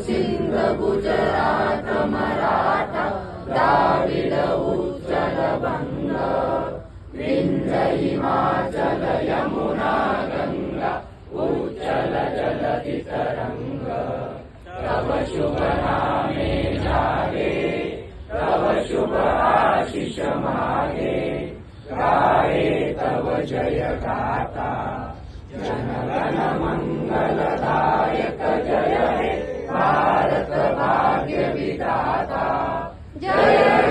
सिंध गुजरात मराठा द्राविड उच्चल बंग विंध्य हिमाचल यमुना गंगा उच्चल जलधि तरंग तव शुभ नामे जागे तव शुभ आशीष मागे गाये तव जय गाथा जनगण मंगलदायक जय हे भारत भाग्य विधाता जय